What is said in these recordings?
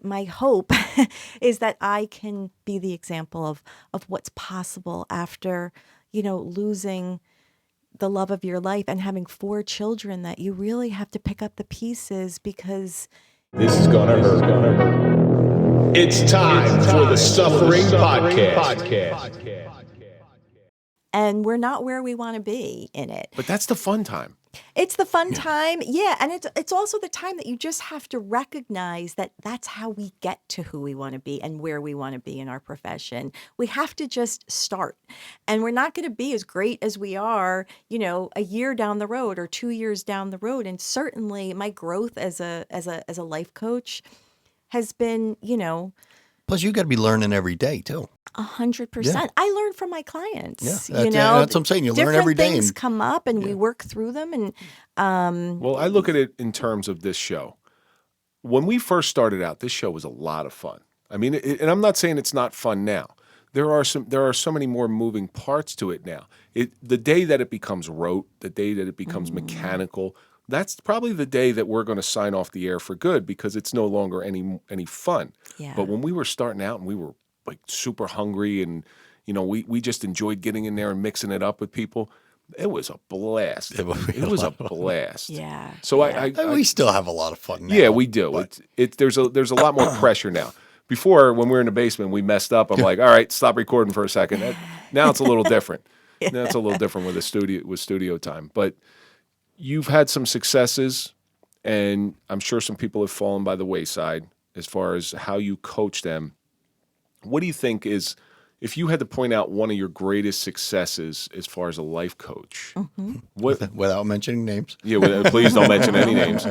my hope is that I can be the example of what's possible after, losing the love of your life and having 4 children, that you really have to pick up the pieces because this is gonna hurt. It's time for the Suffering Podcast. And we're not where we want to be in it. But that's the fun time. It's the fun time. Yeah. And it's also the time that you just have to recognize that that's how we get to who we want to be and where we want to be in our profession. We have to just start. And we're not going to be as great as we are, a year down the road or 2 years down the road. And certainly my growth as a life coach has been, Plus, you got to be learning every day, too. 100%. Yeah. I learn from my clients. Yeah, that's what I'm saying. You learn every day. Different things come up, and we work through them. And well, I look at it in terms of this show. When we first started out, this show was a lot of fun. I mean, and I'm not saying it's not fun now. There are so many more moving parts to it now. The day that it becomes rote, the day that it becomes mechanical, that's probably the day that we're going to sign off the air for good, because it's no longer any fun. Yeah. But when we were starting out and we were like super hungry and, we just enjoyed getting in there and mixing it up with people, it was a blast. It was a blast. Yeah. So we still have a lot of fun now. Yeah, we do. There's a lot more pressure now. Before, when we were in the basement, we messed up. I'm like, all right, stop recording for a second. Now it's a little different. Now it's a little different with studio time. But you've had some successes, and I'm sure some people have fallen by the wayside as far as how you coach them. What do you think is, if you had to point out one of your greatest successes as far as a life coach, without mentioning names? Yeah, please don't mention any names.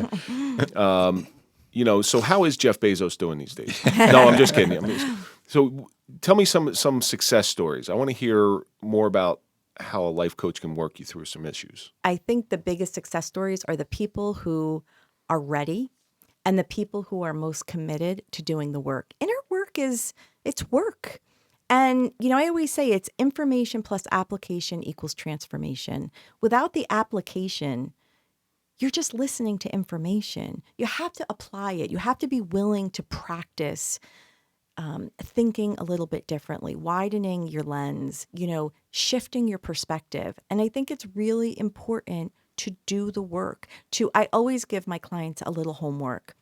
So how is Jeff Bezos doing these days? No, I'm just kidding. So tell me some success stories. I want to hear more about how a life coach can work you through some issues. I think the biggest success stories are the people who are ready and the people who are most committed to doing the work. Inner work it's work. And, I always say it's information plus application equals transformation. Without the application, you're just listening to information. You have to apply it. You have to be willing to practice thinking a little bit differently, widening your lens, shifting your perspective. And I think it's really important to do the work. I always give my clients a little homework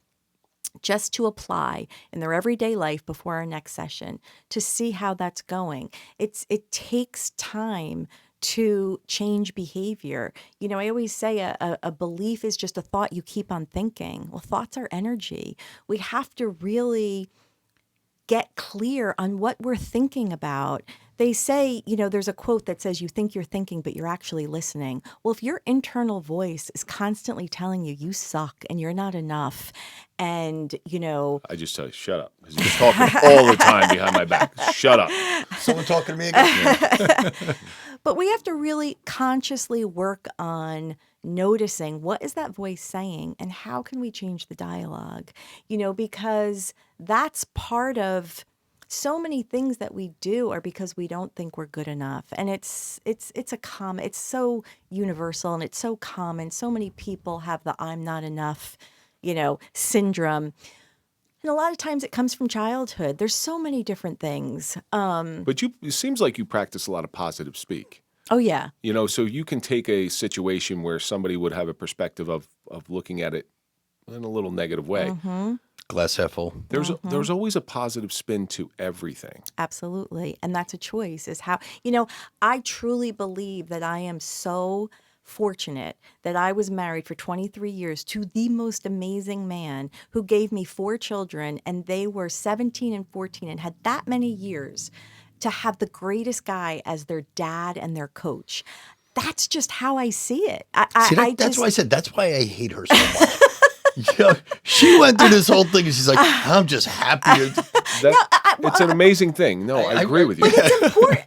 just to apply in their everyday life before our next session to see how that's going. It takes time to change behavior. I always say a belief is just a thought you keep on thinking. Well, thoughts are energy. We have to really get clear on what we're thinking about. They say, there's a quote that says, you think you're thinking, but you're actually listening. Well, if your internal voice is constantly telling you suck and you're not enough, and, I just tell you, shut up. He's just talking all the time behind my back. Shut up. Someone talking to me again? But we have to really consciously work on noticing what is that voice saying and how can we change the dialogue, because that's part of so many things that we do are because we don't think we're good enough. And it's so universal and it's so common. So many people have the I'm not enough, syndrome. And a lot of times it comes from childhood. There's so many different things. But it seems like you practice a lot of positive speak. Oh, yeah. So you can take a situation where somebody would have a perspective of looking at it in a little negative way. Mm-hmm. Glass half full. There's always a positive spin to everything. Absolutely. And that's a choice, is how, I truly believe that I am so fortunate that I was married for 23 years to the most amazing man who gave me 4 children, and they were 17 and 14 and had that many years to have the greatest guy as their dad and their coach. That's just how I see it. That's why I said, that's why I hate her so much. She went through this whole thing and she's like, I'm just happy. It's an amazing thing. No, I agree with you. But it's important.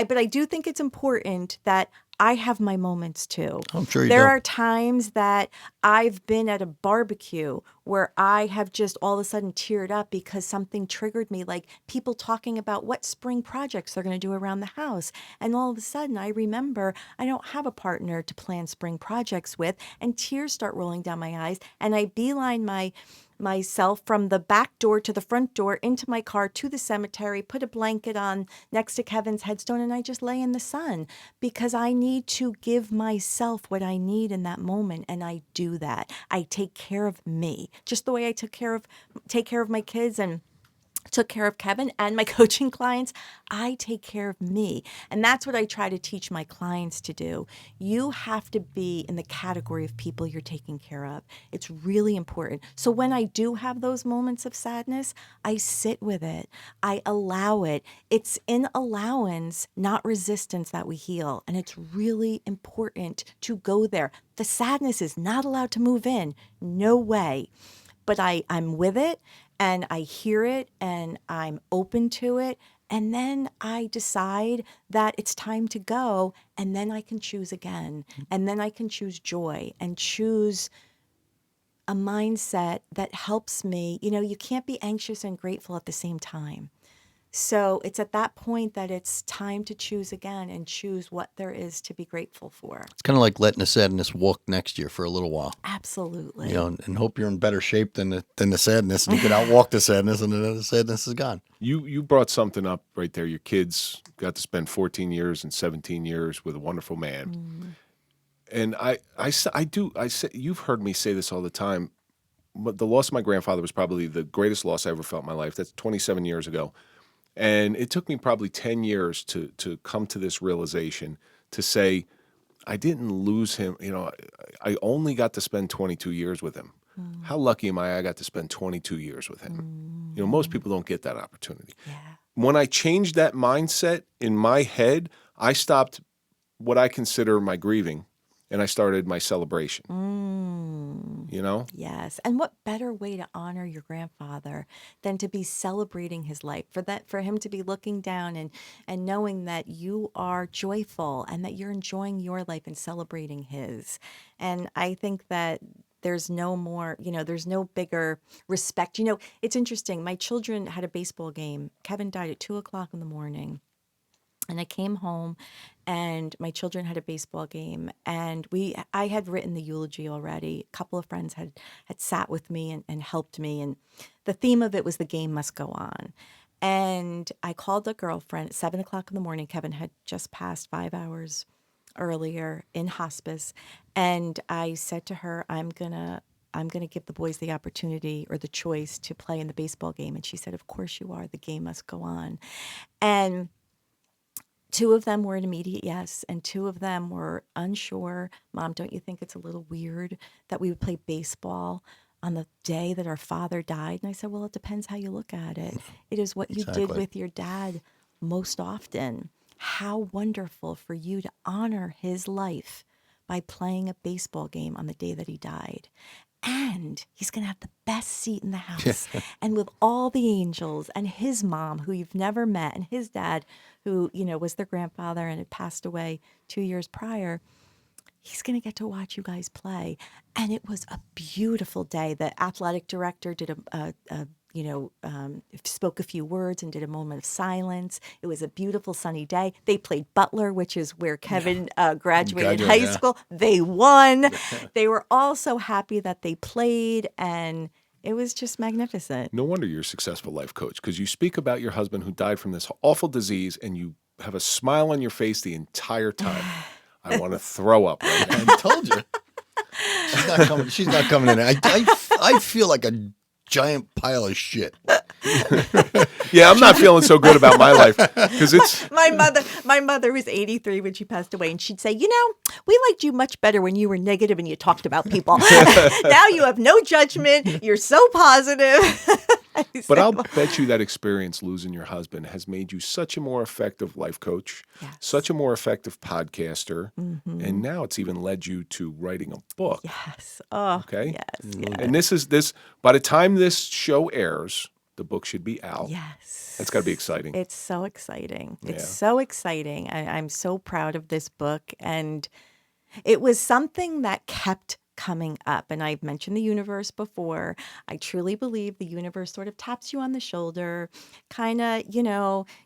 But I do think it's important that I have my moments too. I'm sure you There do. are times that I've been at a barbecue where I have just all of a sudden teared up because something triggered me, like people talking about what spring projects they're going to do around the house. And all of a sudden I remember I don't have a partner to plan spring projects with, and tears start rolling down my eyes, and I beeline my myself from the back door to the front door, into my car, to the cemetery, put a blanket on next to Kevin's headstone, and I just lay in the sun because I need to give myself what I need in that moment, and I do that. I take care of me, just the way I take care of my kids and took care of Kevin and my coaching clients. I take care of me. And that's what I try to teach my clients to do. You have to be in the category of people you're taking care of. It's really important. So when I do have those moments of sadness, I sit with it. I allow it. It's in allowance, not resistance, that we heal. And it's really important to go there. The sadness is not allowed to move in. No way. But I'm with it, and I hear it, and I'm open to it, and then I decide that it's time to go, and then I can choose again, and then I can choose joy and choose a mindset that helps me. You can't be anxious and grateful at the same time. So it's at that point that it's time to choose again and choose what there is to be grateful for. It's kind of like letting the sadness walk next year for a little while. Absolutely. And hope you're in better shape than the sadness, and you can outwalk the sadness, and then the sadness is gone. You brought something up right there. Your kids got to spend 14 years and 17 years with a wonderful man. And I say, you've heard me say this all the time, but the loss of my grandfather was probably the greatest loss I ever felt in my life. That's 27 years ago. And it took me probably 10 years to come to this realization, to say, I didn't lose him. I only got to spend 22 years with him. How lucky am I got to spend 22 years with him? Most people don't get that opportunity. Yeah. When I changed that mindset in my head, I stopped what I consider my grieving, and I started my celebration. Yes. And what better way to honor your grandfather than to be celebrating his life, for him to be looking down and knowing that you are joyful and that you're enjoying your life and celebrating his. And I think that there's no more, there's no bigger respect. It's interesting. My children had a baseball game. Kevin died at 2:00 in the morning. And I came home, and my children had a baseball game, and I had written the eulogy already. A couple of friends had sat with me and helped me, and the theme of it was the game must go on. And I called a girlfriend at 7:00 in the morning. Kevin had just passed 5 hours earlier in hospice, and I said to her, I'm gonna give the boys the opportunity or the choice to play in the baseball game. And she said, of course you are. The game must go on. And 2 of them were an immediate yes, and 2 of them were unsure. Mom, don't you think it's a little weird that we would play baseball on the day that our father died? And I said, well, it depends how you look at it. It is what you did with your dad most often. How wonderful for you to honor his life by playing a baseball game on the day that he died. And he's going to have the best seat in the house and with all the angels, and his mom, who you've never met, and his dad, who, was their grandfather and had passed away 2 years prior. He's going to get to watch you guys play. And it was a beautiful day. The athletic director did spoke a few words and did a moment of silence. It was a beautiful sunny day. They played Butler, which is where Kevin graduated high school. They won. They were all so happy that they played, and it was just magnificent. No wonder you're a successful life coach, because you speak about your husband who died from this awful disease, and you have a smile on your face the entire time. I want to throw up right now. I told you. She's not coming in. I feel like a giant pile of shit. Yeah, I'm not feeling so good about my life, because it's my mother was 83 when she passed away, and she'd say, we liked you much better when you were negative and you talked about people. Now you have no judgment. You're so positive. But I'll bet you that experience losing your husband has made you such a more effective life coach, such a more effective podcaster, and now it's even led you to writing a book. Yes. Oh, okay. Yes. And this by the time this show airs, the book should be out. Yes. That's got to be exciting. It's so exciting. Yeah. It's so exciting. I'm so proud of this book, and it was something that kept coming up. And I've mentioned the universe before. I truly believe the universe sort of taps you on the shoulder, kind of,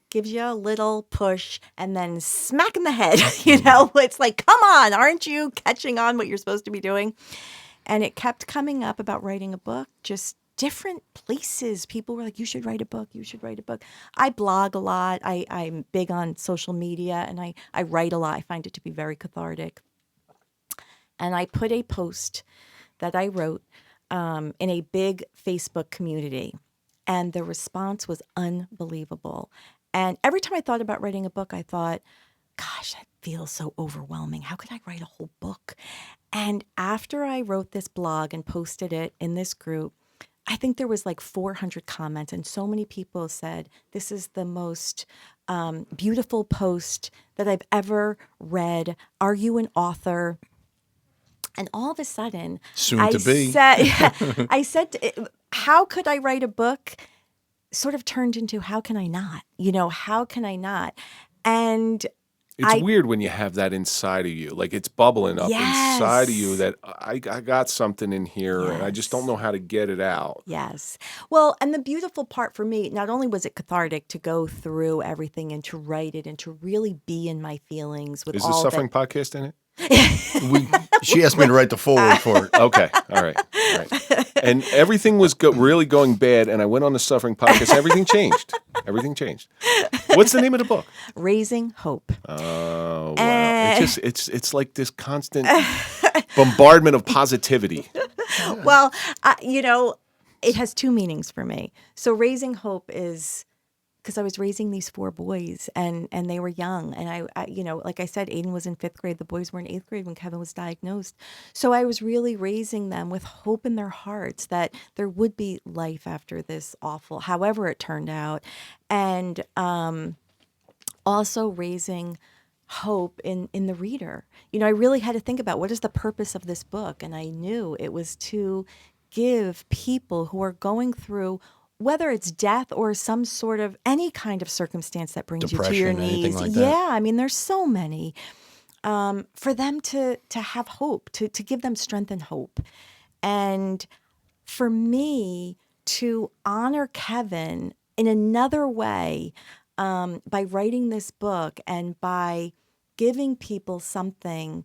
gives you a little push, and then smack in the head. It's like, come on, aren't you catching on what you're supposed to be doing? And it kept coming up about writing a book. Just different places. People were like, you should write a book. You should write a book. I blog a lot. I'm big on social media, and I write a lot. I find it to be very cathartic. And I put a post that I wrote in a big Facebook community, and the response was unbelievable. And every time I thought about writing a book, I thought, gosh, that feels so overwhelming. How could I write a whole book? And after I wrote this blog and posted it in this group, I think there was like 400 comments, and so many people said, this is the most beautiful post that I've ever read. Are you an author? And all of a sudden, Soon to be. I said, how could I write a book? Sort of turned into, how can I not? How can I not? And it's weird when you have that inside of you, like it's bubbling up inside of you that I got something in here and I just don't know how to get it out. Yes. Well, and the beautiful part for me, not only was it cathartic to go through everything and to write it and to really be in my feelings with Is all the Suffering Podcast in it? She asked me to write the foreword for it. Okay. All right. And everything was really going bad, and I went on the Suffering Podcast, and everything changed. Everything changed. What's the name of the book? Raising Hope. Oh, wow. It's like this constant bombardment of positivity. Well, it has two meanings for me. So Raising Hope is because I was raising these 4 boys and they were young. And I, like I said, Aiden was in 5th grade. The boys were in 8th grade when Kevin was diagnosed. So I was really raising them with hope in their hearts that there would be life after this awful, however it turned out. And also raising hope in the reader. I really had to think about what is the purpose of this book. And I knew it was to give people who are going through, whether it's death or some sort of any kind of circumstance that brings you to your knees. Like that. Yeah, I mean, there's so many. For them to have hope, to give them strength and hope. And for me to honor Kevin in another way by writing this book and by giving people something,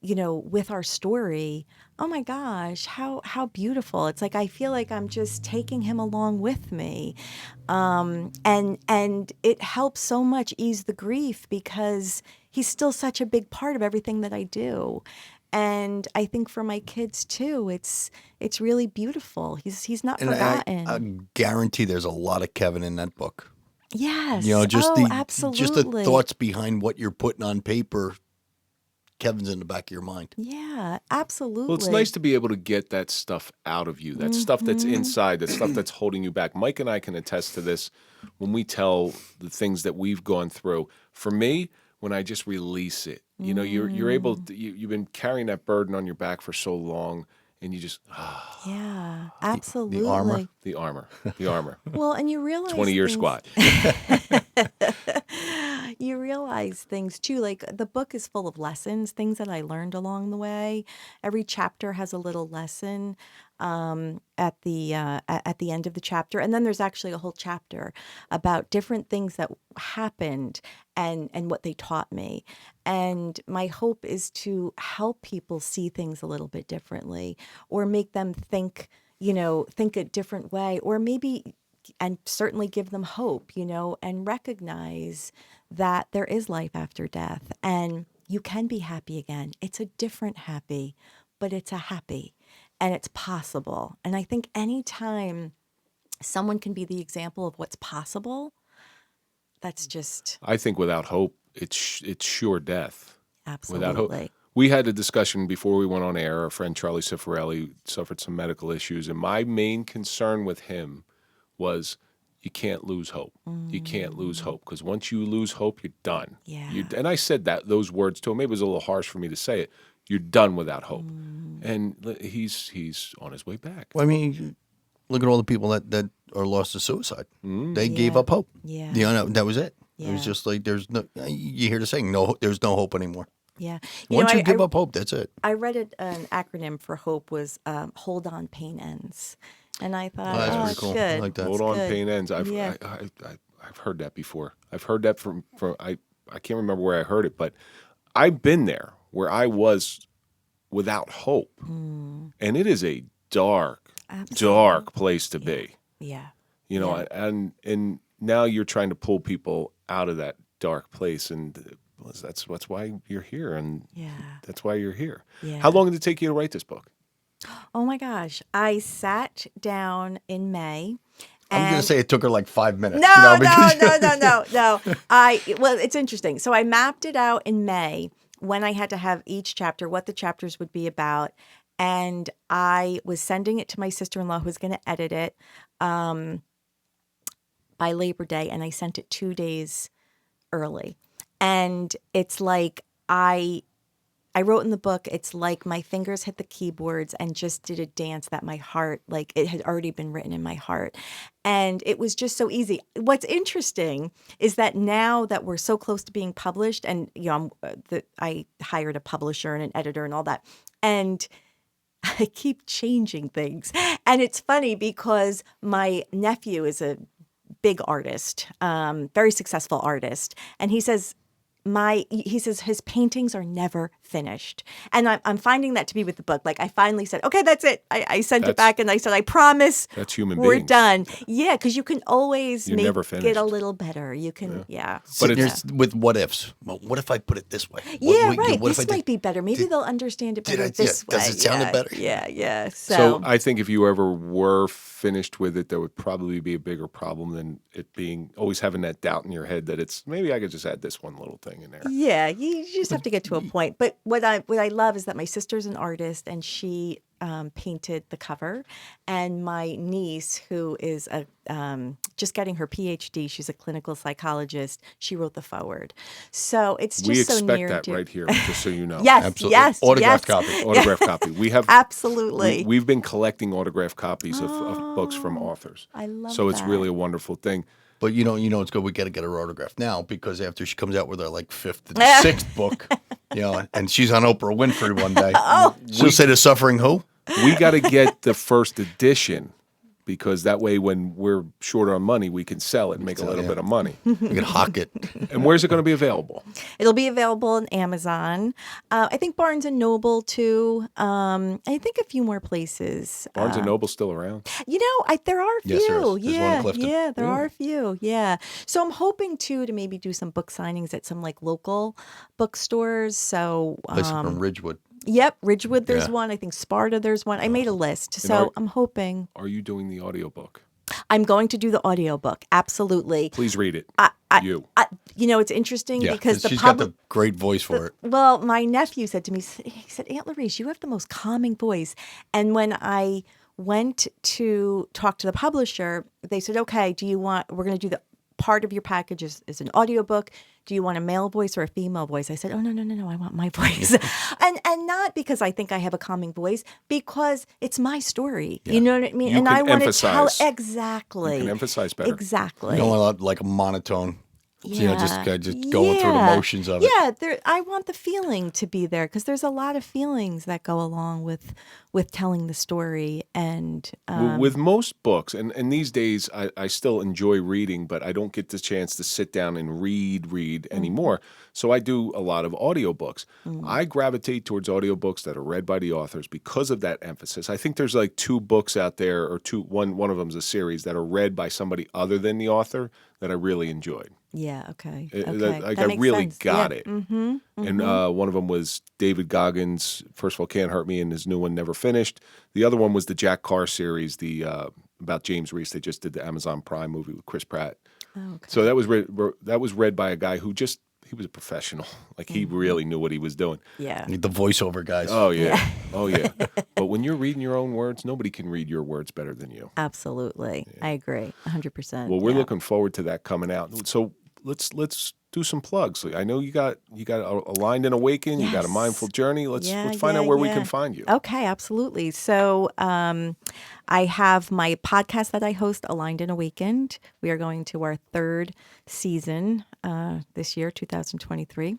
with our story. Oh my gosh, how beautiful. It's like I feel like I'm just taking him along with me. And it helps so much ease the grief because he's still such a big part of everything that I do. And I think for my kids too, it's really beautiful. He's not forgotten. I guarantee there's a lot of Kevin in that book. Yes. Absolutely. Just the absolutely. thoughts behind what you're putting on paper. Kevin's in the back of your mind. Yeah, absolutely. Well, it's nice to be able to get that stuff out of you, that stuff that's inside, that stuff that's holding you back. Mike and I can attest to this when we tell the things that we've gone through. For me, when I just release it, you're able to, you've been carrying that burden on your back for so long, and you just Yeah, absolutely. The armor. the armor. Well, and you realize 20-year things- squat. You realize things too, like the book is full of lessons, things that I learned along the way. Every chapter has a little lesson at the end of the chapter, and then there's actually a whole chapter about different things that happened and what they taught me. And my hope is to help people see things a little bit differently, or make them think a different way, or maybe, and certainly give them hope, and recognize that there is life after death and you can be happy again. It's a different happy, but it's a happy and it's possible. And I think anytime someone can be the example of what's possible, that's just I think without hope, it's sure death. absolutely. Without hope. We had a discussion before we went on air. Our friend Charlie Cifarelli suffered some medical issues, and my main concern with him was you can't lose hope. You can't lose hope, because once you lose hope, you're done. Yeah. And I said those words to him. Maybe it was a little harsh for me to say it. You're done without hope. And he's on his way back. Well, I mean, look at all the people that are lost to suicide. They gave up hope. Yeah. That was it. It Yeah. was just like you hear the saying, no, there's no hope anymore. Yeah. Once you give up hope, that's it. I read an acronym for hope was hold on, pain ends. And I thought, that's pretty it's cool. good. I like that. Hold on, good. pain ends. I've heard that before. I've heard that from I can't remember where I heard it, but I've been there where I was without hope. And it is a dark, dark place to be. Yeah. You know, and now you're trying to pull people out of that dark place, and that's why you're here, and that's why you're here. Yeah. How long did it take you to write this book? Oh my gosh. I sat down in May. I'm going to say it took her like 5 minutes. No. because- Well, it's interesting. So I mapped it out in May when I had to have each chapter, what the chapters would be about. And I was sending it to my sister-in-law who was going to edit it by Labor Day. And I sent it 2 days early. And it's like I wrote in the book, it's like my fingers hit the keyboards and just did a dance that my heart, like it had already been written in my heart. And it was just so easy. What's interesting is that now that we're so close to being published, and you know, I hired a publisher and an editor and all that, and I keep changing things. And it's funny because my nephew is a big artist, very successful artist, and he says his paintings are never finished. And I'm finding that to be with the book. Like I finally said, okay, that's it. I sent it back and I said, I promise that's human we're beings. done. Yeah, because you can always You're make never it finished. a little better. You can, But it's with what ifs. Well, what if I put it this way? Right. What if This I might be better. Maybe they'll understand it better this way. Does it sound better? Yeah. So I think if you ever were finished with it, there would probably be a bigger problem than it being always having that doubt in your head that it's maybe I could just add this one little thing in there. Yeah, you just have to get to a point. But what I love is that my sister's an artist and she painted the cover, and my niece, who is just getting her PhD, she's a clinical psychologist. She wrote the foreword. So it's just We so expect near that to right here, just so you know. Yes, Absolutely. yes, Autographed yes. copy. Autographed copy. We have Absolutely. We've been collecting autographed copies of books from authors. I love So it's that. really a wonderful thing. But you know, it's good. We got to get her autograph now because after she comes out with her like fifth and sixth book, you know, and she's on Oprah Winfrey one day, she'll say to suffering who? We got to get the first edition because that way when we're short on money, we can sell it and make a little bit of money. We can hawk it. And where's it going to be available? It'll be available on Amazon. I think Barnes and Noble too. I think a few more places. Barnes and Noble's still around. You know, there are a few. Yes, there is. There's one in Clifton. Yeah, there are a few. Yeah. So I'm hoping too to maybe do some book signings at some like local bookstores. So Place from Ridgewood. Yep, Ridgewood, there's Yeah. one. I think Sparta, there's one. I made a list. So I'm hoping. Are you doing the audiobook? I'm going to do the audiobook. Absolutely. Please read it. You. You know, it's interesting Yeah, because the she's got the great voice for it. Well, my nephew said to me, he said, Aunt Laurice, you have the most calming voice. And when I went to talk to the publisher, they said, okay, we're going to do the part of your package is an audiobook. Do you want a male voice or a female voice? I said, oh, no, I want my voice. and not because I think I have a calming voice, because it's my story. Yeah. You know what I mean? You and can I want to emphasize. tell exactly. You can emphasize better. Exactly. You don't want like a monotone. Yeah. You know, just going through the motions of it. Yeah, I want the feeling to be there because there's a lot of feelings that go along with telling the story. And with most books, and these days I still enjoy reading, but I don't get the chance to sit down and read anymore. So I do a lot of audiobooks. I gravitate towards audiobooks that are read by the authors because of that emphasis. I think there's like 2 books out there, or one of them's a series that are read by somebody other than the author that I really enjoyed. Yeah, okay. Like That I makes really sense. got Yeah. it. Mm-hmm. And one of them was David Goggins' First of All Can't Hurt Me, and his new one Never Finished. The other one was the Jack Carr series, the about James Reese. They just did the Amazon Prime movie with Chris Pratt. Oh, okay. So that was read by a guy who he was a professional. Like he really knew what he was doing. Yeah. The voiceover guys. Oh yeah. Oh yeah. But when you're reading your own words, nobody can read your words better than you. Absolutely. I agree. 100%. Well, we're looking forward to that coming out. So let's do some plugs. I know you got Aligned and Awakened. You got a Yes. Mindful Journey. Let's find out where we can find you. Okay, absolutely. So I have my podcast that I host, Aligned and Awakened. We are going to our 3rd season this year, 2023.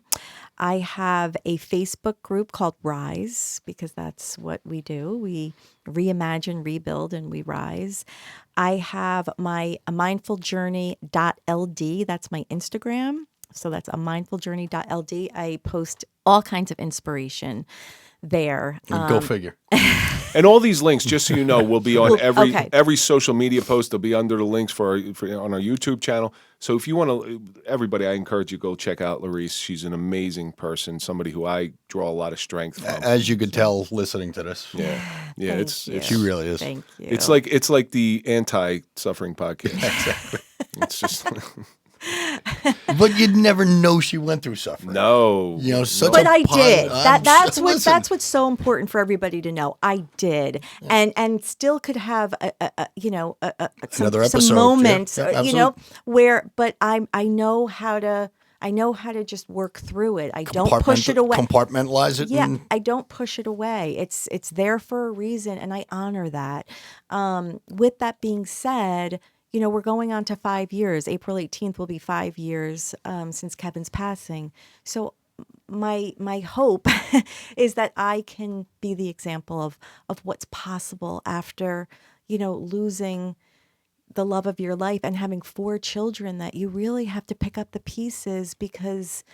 I have a Facebook group called Rise, because that's what we do. We reimagine, rebuild, and we rise. I have my mindfuljourney.ld. That's my Instagram. So that's a mindfuljourney.ld. I post all kinds of inspiration there. Go figure. And all these links, just so you know, will be on okay. every social media post. They'll be under the links on our YouTube channel. So if you want to, everybody, I encourage you to go check out Laurice. She's an amazing person, somebody who I draw a lot of strength from. As you could tell listening to this. Yeah, it's She really is. Thank you. It's like the anti-suffering podcast. Exactly. It's just But you'd never know she went through suffering. no. You know, such But a I did. That's listen. what's so important for everybody to know. I did, and still could have Another episode, some moments, yeah, where. But I know how to. I know how to just work through it. I don't push it away. Compartmentalize it. Yeah, I don't push it away. It's there for a reason, and I honor that. With that being said, we're going on to 5 years. April 18th will be 5 years since Kevin's passing. So my hope is that I can be the example of what's possible after, losing the love of your life and having 4 children, that you really have to pick up the pieces because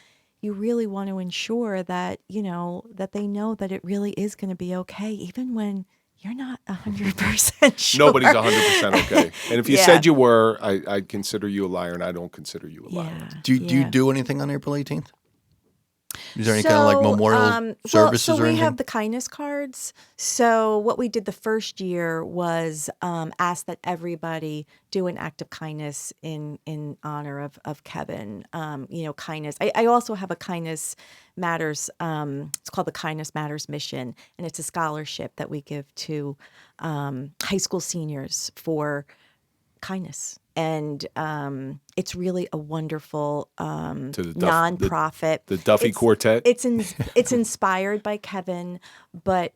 you really want to ensure that, that they know that it really is going to be okay, even when you're not 100% sure. Nobody's 100% okay. And if you Yeah. said you were, I'd consider you a liar, and I don't consider you a liar. Yeah. Do you do anything on April 18th? Is there any kind of like memorial services so or we anything? have the kindness cards. So what we did the first year was ask that everybody do an act of kindness in honor of Kevin. Kindness. I also have a kindness matters. It's called the Kindness Matters Mission, and it's a scholarship that we give to high school seniors for kindness. And it's really a wonderful To the nonprofit. The Duffy Quartet. It's inspired by Kevin, but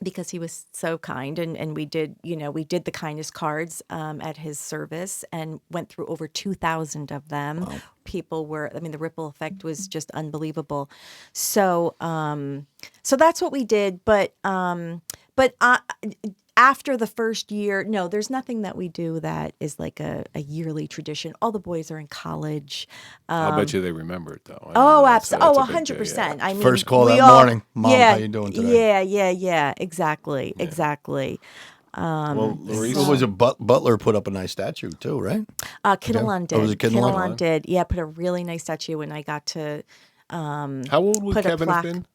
because he was so kind, and we did the kindness cards at his service and went through over 2,000 of them. Wow. People were, the ripple effect was just unbelievable. So that's what we did. But after the first year, no, there's nothing that we do that is like a yearly tradition. All the boys are in college. I'll bet you they remember it, though. Absolutely. That's a big day, 100%. yeah. I mean, First call we that all- morning. Mom, how you doing today? Yeah. Exactly. Well, Laurice, What was it? Butler put up a nice statue too, right? Kinnelon did. Oh, was it Kinnelon? Kinnelon did. Yeah, put a really nice statue, and I got to how old would put a Kevin have plaque. been?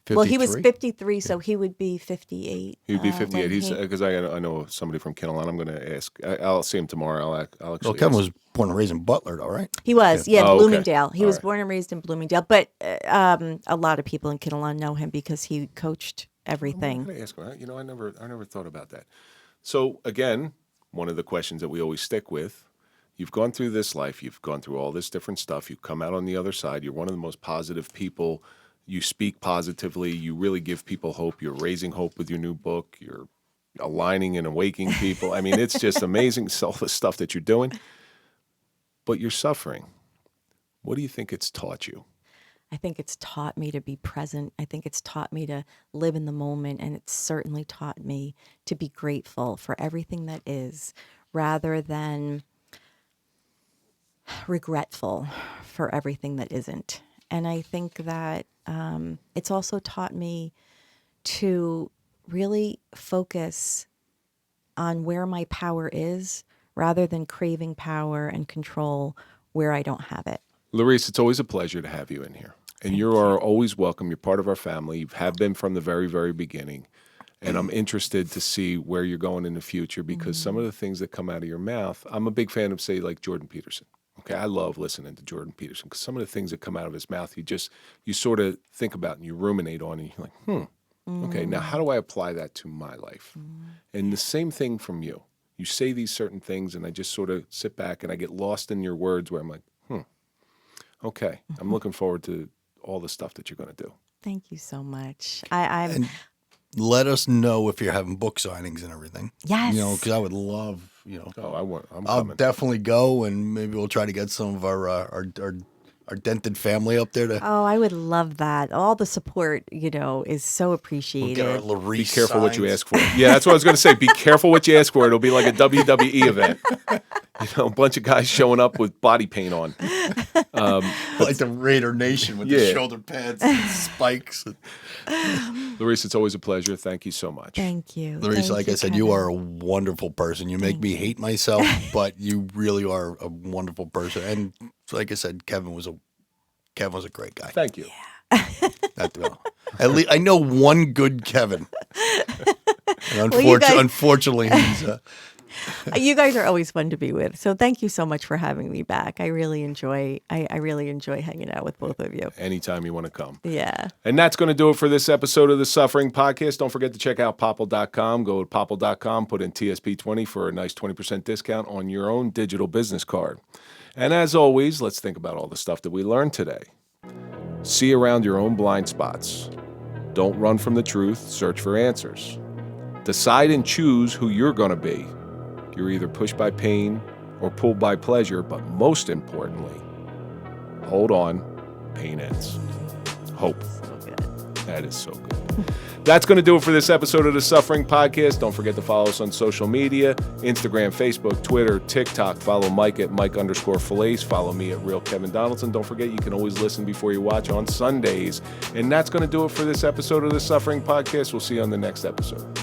Well, he was 53? 53, so he would be 58. He'd be when 58. He's he- because I know somebody from Kinnelon. I'm going to ask. I'll see him tomorrow. I'll actually. Well, Kevin ask. was born and raised in Butler, though, right? He was, Oh, okay. Bloomingdale. He All was right. born and raised in Bloomingdale, but a lot of people in Kinnelon know him because he coached everything. I'm going to ask him. I never thought about that. So again, one of the questions that we always stick with. You've gone through this life. You've gone through all this different stuff. You come out on the other side. You're one of the most positive people. You speak positively. You really give people hope. You're raising hope with your new book. You're aligning and awakening people. It's just amazing, all the stuff that you're doing. But you're suffering. What do you think it's taught you? I think it's taught me to be present. I think it's taught me to live in the moment, and it's certainly taught me to be grateful for everything that is, rather than regretful for everything that isn't. And I think that it's also taught me to really focus on where my power is, rather than craving power and control where I don't have it. Laurice, it's always a pleasure to have you in here. And you are always welcome. You're part of our family. You have been from the very, very beginning. And I'm interested to see where you're going in the future, because some of the things that come out of your mouth, I'm a big fan of, say, like Jordan Peterson. Okay, I love listening to Jordan Peterson, because some of the things that come out of his mouth, you sort of think about and you ruminate on, and you're like, okay, now how do I apply that to my life? And the same thing from you. You say these certain things, and I just sort of sit back and I get lost in your words, where I'm like, okay, I'm looking forward to all the stuff that you're going to do. Thank you so much. I'm And let us know if you're having book signings and everything. Yes. Because I would love, I'm I'll coming. definitely go, and maybe we'll try to get some of our dented family up there to Oh, I would love that. All the support, is so get our appreciated. Laurice Be careful what you signs. ask for. Yeah, that's what I was going to say. Be careful what you ask for. It'll be like a WWE event. a bunch of guys showing up with body paint on. Like the Raider Nation with the shoulder pads and spikes. Laurice, it's always a pleasure. Thank you so much. Thank you. Laurice, Thank like you, I said, Kevin. you are a wonderful person. You make me hate myself, but you really are a wonderful person. And like I said, Kevin was a great guy. Thank you. At least I know one good Kevin. And unfortunately, he's. You guys are always fun to be with. So thank you so much for having me back. I really enjoy hanging out with both of you. Anytime you want to come. Yeah. And that's going to do it for this episode of the Suffering Podcast. Don't forget to check out popple.com. Go to popple.com, put in TSP20 for a nice 20% discount on your own digital business card. And as always, let's think about all the stuff that we learned today. See around your own blind spots. Don't run from the truth. Search for answers. Decide and choose who you're going to be. You're either pushed by pain or pulled by pleasure, but most importantly, hold on, pain ends. Hope. So good. That is so good. That's going to do it for this episode of the Suffering Podcast. Don't forget to follow us on social media, Instagram, Facebook, Twitter, TikTok. Follow Mike at Mike_Failace. Follow me at Real Kevin Donaldson. Don't forget you can always listen before you watch on Sundays. And that's going to do it for this episode of the Suffering Podcast. We'll see you on the next episode.